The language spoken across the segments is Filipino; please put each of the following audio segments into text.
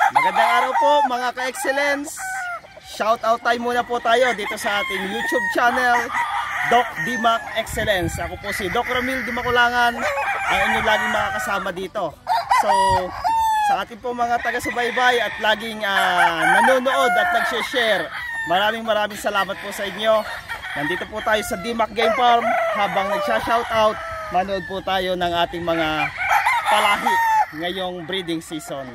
Magandang araw po mga ka-excellence. Shout out time muna po tayo dito sa ating YouTube channel, Doc Dimac Excellence. Ako po si Doc Ramil Dimaculangan, ang inyong laging makakasama dito. So, sa ating po mga taga-subaybay at laging nanonood at nag-share, maraming salamat po sa inyo. Nandito po tayo sa Dimac Game Farm. Habang nagsha-shout out, manood po tayo ng ating mga palahi ngayong breeding season.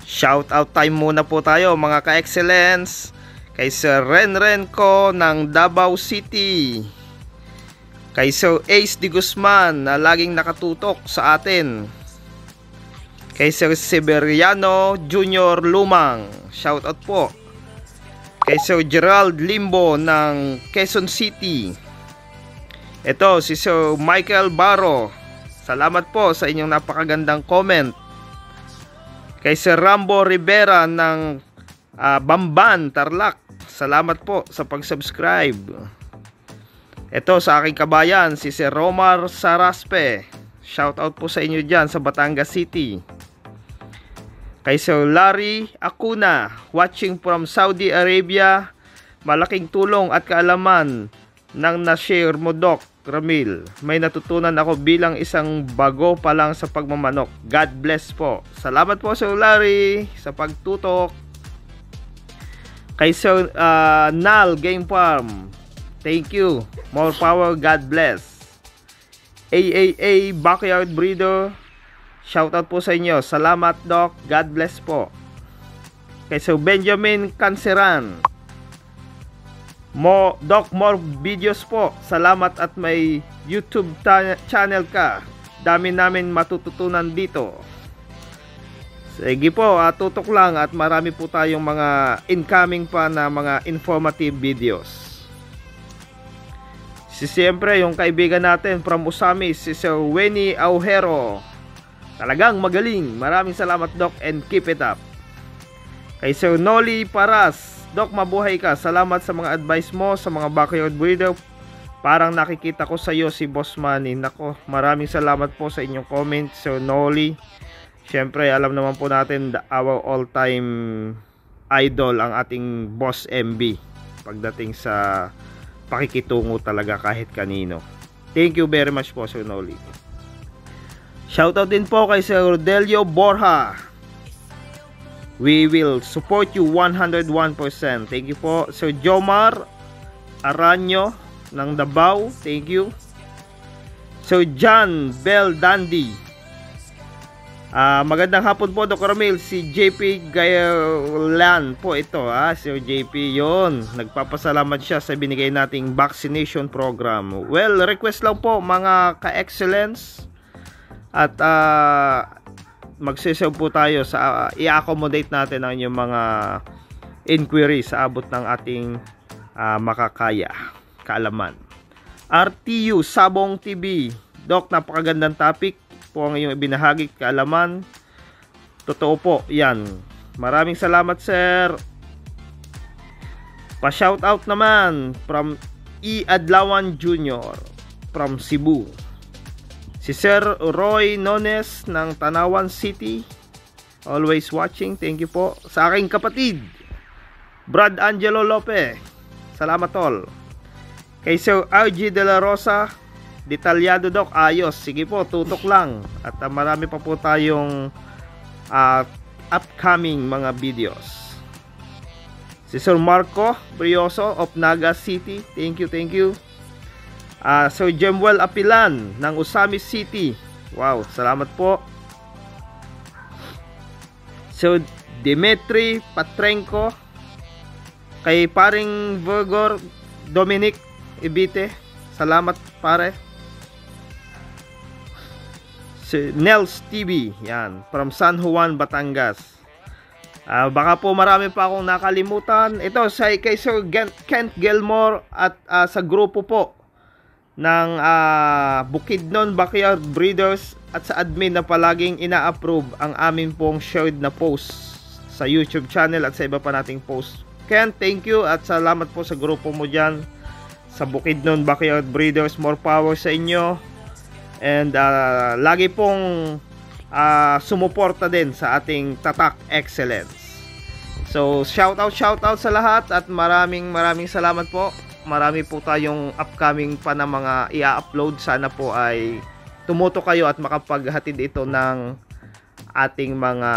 Shout out time muna po tayo mga ka-excellence kay Sir Renren ko ng Davao City, kay Sir Ace de Guzman na laging nakatutok sa atin, kay Sir Severiano Junior Lumang, shout out po, kay Sir Gerald Limbo ng Quezon City. Ito si Sir Michael Baro, salamat po sa inyong napakagandang comment. Kay Sir Rambo Rivera ng Bamban, Tarlac, salamat po sa pag-subscribe. Ito sa aking kabayan, si Sir Romar Saraspe, shout out po sa inyo dyan sa Batangas City. Kay Sir Larry Acuna, watching from Saudi Arabia, malaking tulong at kaalaman ng na-share mo Doc Ramil. May natutunan ako bilang isang bago pa lang sa pagmamanok. God bless po. Salamat po Sir Larry sa pagtutok. Kay Sir Nal Game Farm, thank you. More power, God bless. AAA Backyard Breeder, shout out po sa inyo. Salamat Doc, God bless po. Kay Sir Benjamin Canceran, Doc, more videos po. Salamat at may YouTube channel ka. Dami namin matututunan dito. Sige po, tutok lang at marami po tayong mga incoming pa na mga informative videos. Siyempre, yung kaibigan natin from Usamis, si Sir Wenny Aujero. Talagang magaling. Maraming salamat Doc and keep it up. Kay Sir Noli Paras, Doc, mabuhay ka. Salamat sa mga advice mo sa mga backyard breeder. Parang nakikita ko sa iyo si Boss Manny. Nako, maraming salamat po sa inyong comment, Sir Noli. Siyempre, alam naman po natin our all-time idol ang ating Boss MB pagdating sa pakikitungo talaga kahit kanino. Thank you very much po, Sir Noli. Shoutout din po kay Sir Rodelio Borja. We will support you 101%. Thank you po. Sir Jomar Aranyo ng Davao, thank you. Sir John Bell Dandy, magandang hapon po Dr. Ramil. Si JP Gayalan po ito, Sir JP yon. Nagpapasalamat siya sa binigay nating vaccination program. Well, request lang po mga ka-excellence. At magsiserve po tayo sa i-accommodate natin ang inyong mga inquiry sa abot ng ating makakaya, kaalaman. RTU Sabong TV, Doc, napakagandang topic po ang iyong ibinahagi, kaalaman. Totoo po yan. Maraming salamat sir. Pa-shoutout naman from E. Adlawan Jr. from Cebu, si Sir Roy Nones ng Tanawan City, always watching, thank you po. Sa aking kapatid Brad Angelo Lope, salamat tol. Kay Sir RG De La Rosa, detalyado Doc, ayos, sige po, tutok lang. At marami pa po tayong upcoming mga videos. Si Sir Marco Brioso of Naga City, thank you. Sir Jemuel Apilan ng Usami City, wow, salamat po. Sir Dimitri Patrenko, kay paring Virgor Dominic Ibite, salamat pare. Si Nels TV, yan, from San Juan, Batangas. Baka po marami pa akong nakalimutan. Ito kay Sir Kent Gilmore at sa grupo po ng Bukidnon Backyard Breeders at sa admin na palaging ina-approve ang amin pong shared na post sa YouTube channel at sa iba pa nating post. Ken, thank you at salamat po sa grupo mo dyan sa Bukidnon Backyard Breeders. More power sa inyo. And lagi pong sumuporta din sa ating Tatak Excellence. So shout out sa lahat at maraming salamat po. Marami po tayong upcoming pa na mga i-upload. Sana po ay tumuto kayo at makapaghatid ito ng ating mga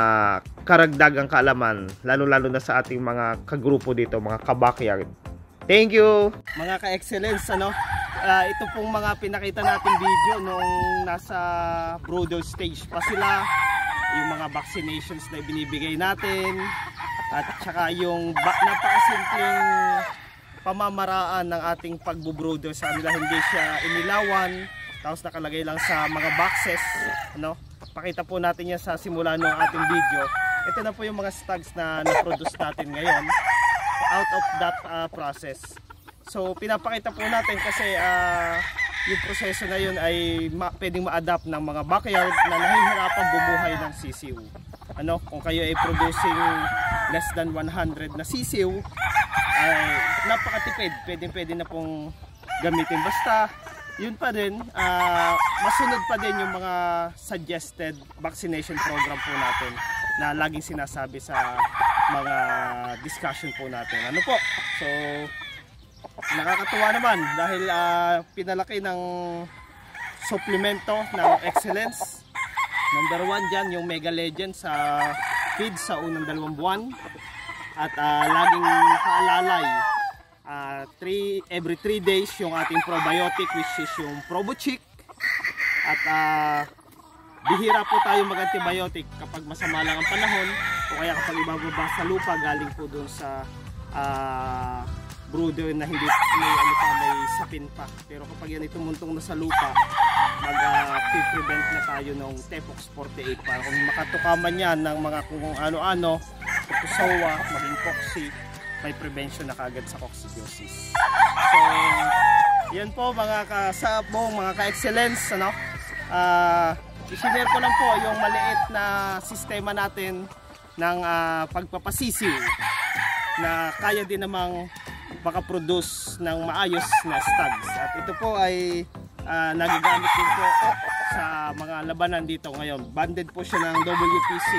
karagdagang kaalaman, lalo na sa ating mga kagrupo dito, mga ka-backyard. Thank you! Mga ka-excellence, ito pong mga pinakita natin video nung nasa brooder stage pa sila, yung mga vaccinations na binibigay natin, at saka yung napakasimpleng pamamaraan ng ating pagbo-brooder sa kanila. Hindi siya inilawan, tapos nakalagay lang sa mga boxes, Pakita po natin yan sa simula ng ating video. Ito na po yung mga stags na na-produce natin ngayon out of that process. So pinapakita po natin kasi yung proseso na yun ay pwedeng ma-adapt ng mga backyard na nahihirapan bumuhay ng sisiw. Kung kayo ay producing less than 100 na sisiw, ay napakatipid. Pwede na pong gamitin. Basta yun pa din, masunod pa din yung mga suggested vaccination program po natin na laging sinasabi sa mga discussion po natin. So nakakatuwa naman dahil pinalaki ng suplemento ng Excellence. Number 1 dyan yung Mega Legend sa feed sa unang 2 buwan. At laging nakaalalay, every 3 days yung ating probiotic, which is yung Probochick. At bihira po tayo mag-antibiotic kapag masama lang ang panahon, o kaya kapag ibababa sa lupa galing po dun sa brooder na hindi may sapin pa. Pero kapag yan itumuntong na sa lupa, mag-prevent na tayo ng Tepox 48 para kung makatukaman yan ng mga kung ano-ano, Pusawa, maging Coxy, may prevention na kagad sa coccidiosis. So, yan po mga kasabong, mga ka-excellence, isinare ko lang po yung maliit na sistema natin ng pagpapasisiw na kaya din namang makaproduce ng maayos na stags. At ito po ay nagagamit din po sa mga labanan dito ngayon. Banded po siya ng WPC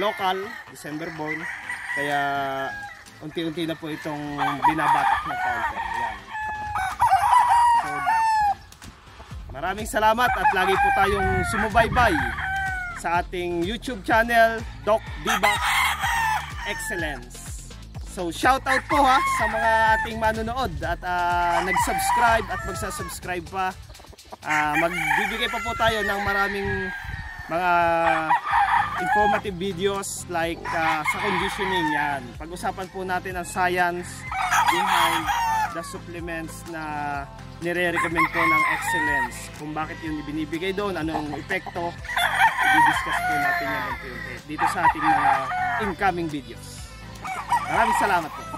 local, December born. Kaya unti-unti na po itong binabatak na counter. Yan. So, maraming salamat at lagi po tayong sumubaybay sa ating YouTube channel, Doc Dibac Excellence. So shout out po sa mga ating manonood at nag-subscribe at magsa-subscribe pa. Magbibigay pa po tayo ng maraming mga informative videos like sa conditioning yan. Pag-usapan po natin ang science behind the supplements na nire-recommend po ng Excellence. Kung bakit yun ibinibigay doon, anong epekto, i-discuss po natin yan dito sa ating mga incoming videos. Maraming salamat po.